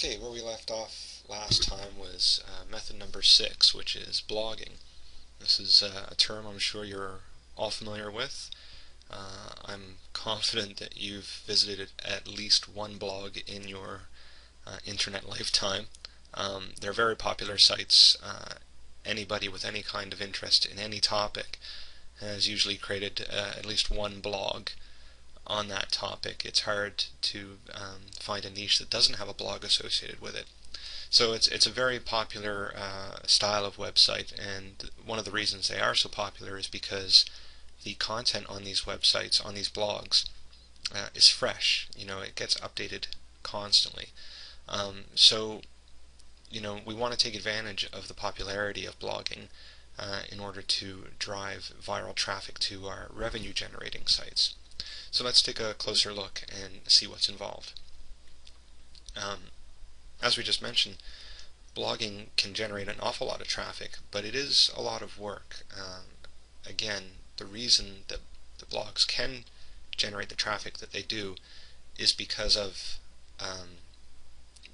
Okay, where we left off last time was method number 6, which is blogging. This is a term I'm sure you're all familiar with. I'm confident that you've visited at least one blog in your internet lifetime. They're very popular sites. Anybody with any kind of interest in any topic has usually created at least one blog on that topic. It's hard to find a niche that doesn't have a blog associated with it. So it's a very popular style of website, and one of the reasons they are so popular is because the content on these websites, on these blogs, is fresh. It gets updated constantly. So we want to take advantage of the popularity of blogging in order to drive viral traffic to our revenue generating sites. So let's take a closer look and see what's involved. As we just mentioned, blogging can generate an awful lot of traffic, but it is a lot of work. Again, the reason that the blogs can generate the traffic that they do is because of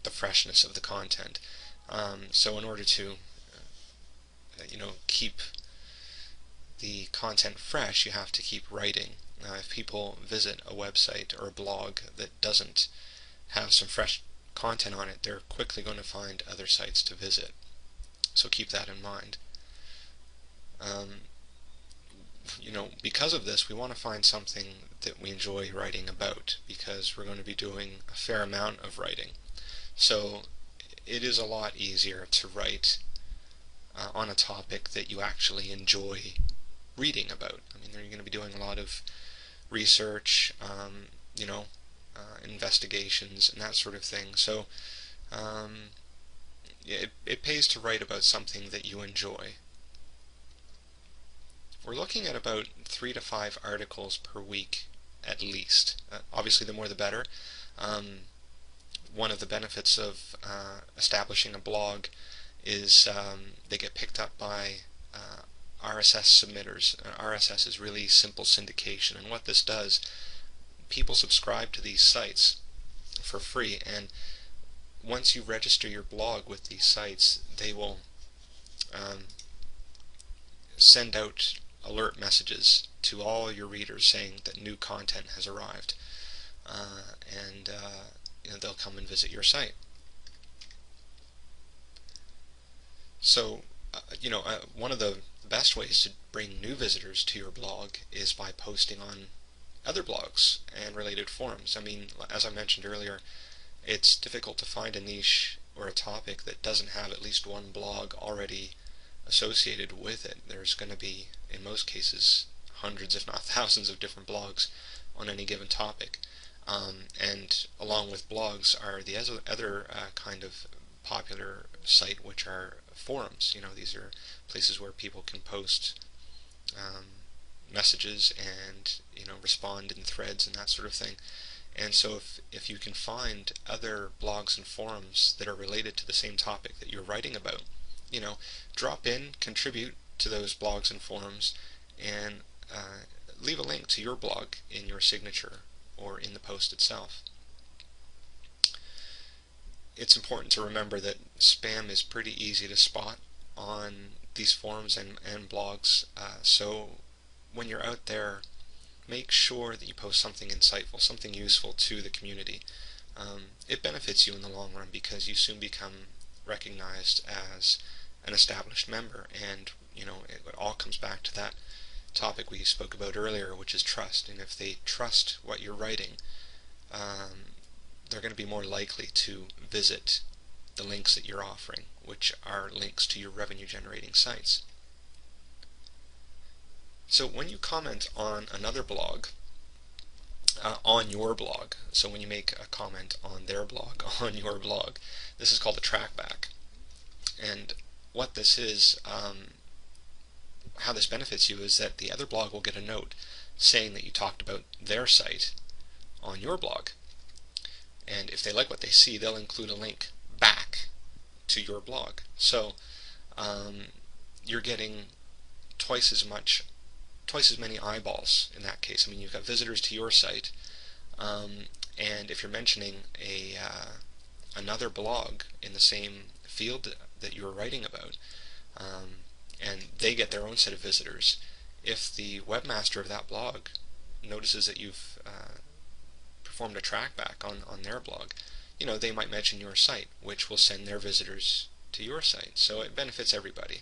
the freshness of the content. So in order to keep the content fresh, you have to keep writing. Now, if people visit a website or a blog that doesn't have some fresh content on it, they're quickly going to find other sites to visit. So keep that in mind. Because of this, we want to find something that we enjoy writing about, because we're going to be doing a fair amount of writing. So it is a lot easier to write on a topic that you actually enjoy reading about. I mean, you're going to be doing a lot of research, investigations, and that sort of thing. So it pays to write about something that you enjoy. We're looking at about 3 to 5 articles per week at least. Obviously, the more the better. One of the benefits of establishing a blog is they get picked up by RSS submitters. RSS is really simple syndication, and what this does, people subscribe to these sites for free, and once you register your blog with these sites, they will send out alert messages to all your readers saying that new content has arrived, and they'll come and visit your site. So one of the best ways to bring new visitors to your blog is by posting on other blogs and related forums. I mean, as I mentioned earlier, it's difficult to find a niche or a topic that doesn't have at least one blog already associated with it. There's going to be, in most cases, hundreds if not thousands of different blogs on any given topic. And along with blogs are the other kind of popular site, which are forums. These are places where people can post messages and respond in threads and that sort of thing. And so if you can find other blogs and forums that are related to the same topic that you're writing about, drop in, contribute to those blogs and forums, and leave a link to your blog in your signature or in the post itself. It's important to remember that spam is pretty easy to spot on these forums and blogs, so when you're out there, make sure that you post something insightful, something useful to the community. It benefits you in the long run because you soon become recognized as an established member, and it all comes back to that topic we spoke about earlier, which is trust. And if they trust what you're writing, they're going to be more likely to visit the links that you're offering, which are links to your revenue generating sites. So when you comment on another blog, on your blog, so when you make a comment on their blog, on your blog, this is called a trackback. And what this is, how this benefits you, is that the other blog will get a note saying that you talked about their site on your blog. And if they like what they see, they'll include a link back to your blog. So you're getting twice as many eyeballs in that case. I mean, you've got visitors to your site, and if you're mentioning a another blog in the same field that you were writing about, and they get their own set of visitors. If the webmaster of that blog notices that you've performed a trackback on their blog, they might mention your site, which will send their visitors to your site. So it benefits everybody.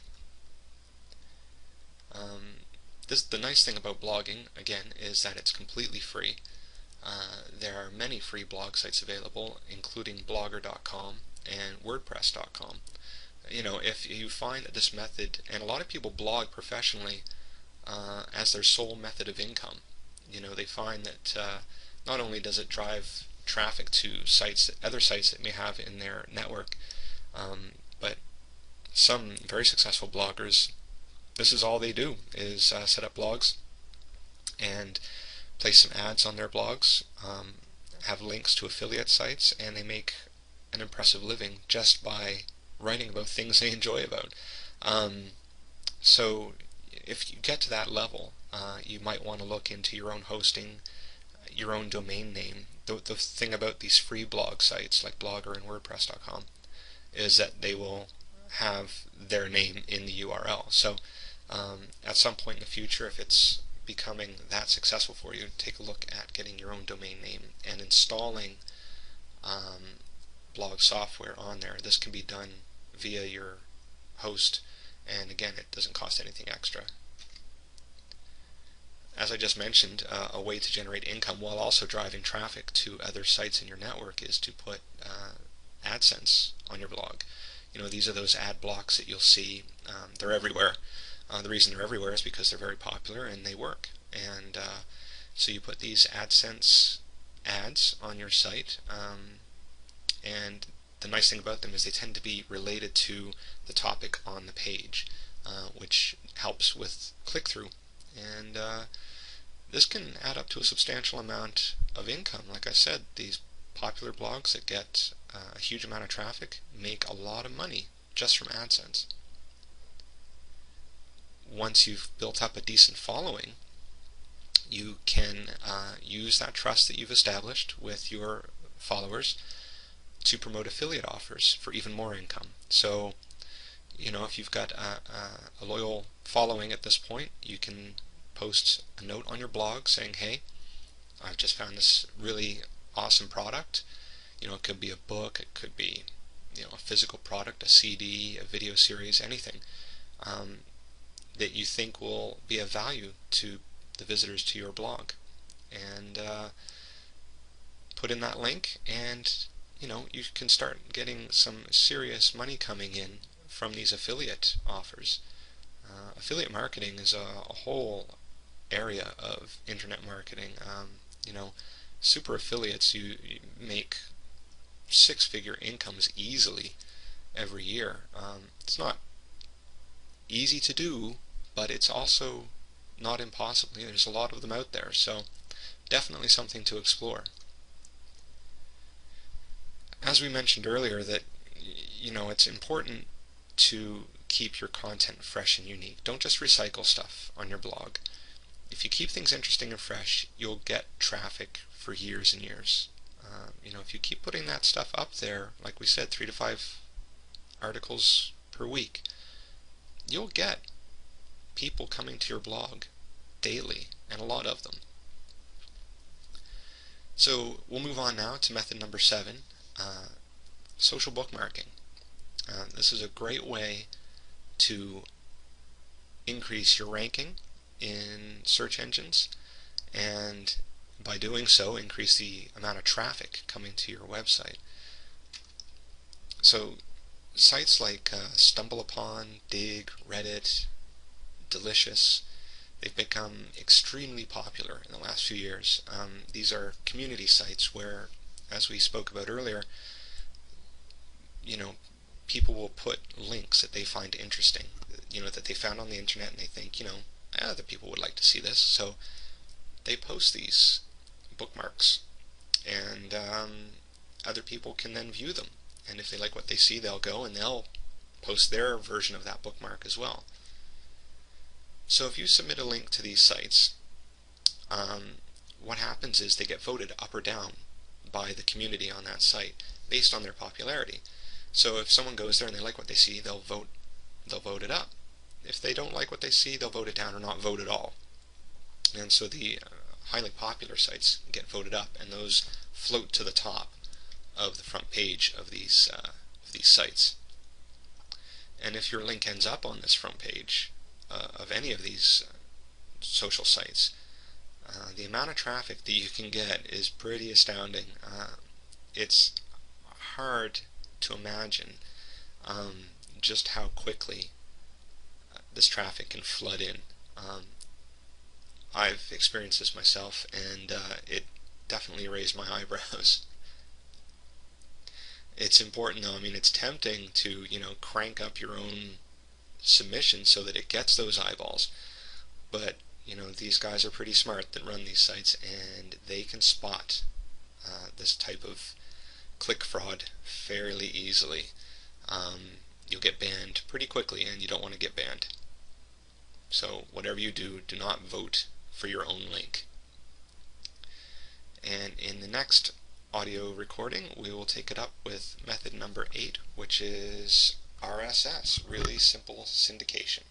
The nice thing about blogging, again, is that it's completely free. There are many free blog sites available, including blogger.com and wordpress.com. If you find that this method, and a lot of people blog professionally as their sole method of income, they find that not only does it drive traffic to other sites that may have in their network, but some very successful bloggers, this is all they do, is set up blogs and place some ads on their blogs, have links to affiliate sites, and they make an impressive living just by writing about things they enjoy about. So if you get to that level, you might want to look into your own hosting, your own domain name. The thing about these free blog sites like Blogger and WordPress.com is that they will have their name in the URL. So at some point in the future, if it's becoming that successful for you, take a look at getting your own domain name and installing blog software on there. This can be done via your host, and again, it doesn't cost anything extra. As I just mentioned, a way to generate income while also driving traffic to other sites in your network is to put AdSense on your blog. These are those ad blocks that you'll see. They're everywhere. The reason they're everywhere is because they're very popular and they work. And so you put these AdSense ads on your site, and the nice thing about them is they tend to be related to the topic on the page, which helps with click-through. And this can add up to a substantial amount of income. Like I said, these popular blogs that get a huge amount of traffic make a lot of money just from AdSense. Once you've built up a decent following, you can use that trust that you've established with your followers to promote affiliate offers for even more income. So, if you've got a loyal following at this point, you can post a note on your blog saying, hey, I've just found this really awesome product. It could be a book, it could be a physical product, a CD, a video series, anything that you think will be of value to the visitors to your blog. And put in that link, and you can start getting some serious money coming in from these affiliate offers. Affiliate marketing is a whole area of internet marketing. Super affiliates, you make six-figure incomes easily every year. It's not easy to do, but it's also not impossible. There's a lot of them out there, so definitely something to explore. As we mentioned earlier, that it's important to keep your content fresh and unique. Don't just recycle stuff on your blog. If you keep things interesting and fresh, you'll get traffic for years and years. If you keep putting that stuff up there, like we said, 3 to 5 articles per week, you'll get people coming to your blog daily, and a lot of them. So we'll move on now to method number 7, social bookmarking. This is a great way to increase your ranking in search engines, and by doing so increase the amount of traffic coming to your website. So sites like StumbleUpon, Digg, Reddit, Delicious, they've become extremely popular in the last few years. These are community sites where, as we spoke about earlier, people will put links that they find interesting, that they found on the internet, and they think, other people would like to see this, so they post these bookmarks, and other people can then view them, and if they like what they see, they'll go and they'll post their version of that bookmark as well. So if you submit a link to these sites, what happens is they get voted up or down by the community on that site. based on their popularity. So if someone goes there and they like what they see, they'll vote it up. If they don't like what they see, they'll vote it down or not vote at all. And so the highly popular sites get voted up, and those float to the top of the front page of these sites. And if your link ends up on this front page of any of these social sites, the amount of traffic that you can get is pretty astounding. It's hard to imagine just how quickly this traffic can flood in. I've experienced this myself, and it definitely raised my eyebrows. It's important though. I mean, it's tempting to, crank up your own submission so that it gets those eyeballs. But, these guys are pretty smart that run these sites, and they can spot this type of click fraud fairly easily. You'll get banned pretty quickly, and you don't want to get banned. So whatever you do, do not vote for your own link. And in the next audio recording, we will take it up with method number 8, which is RSS, really simple syndication.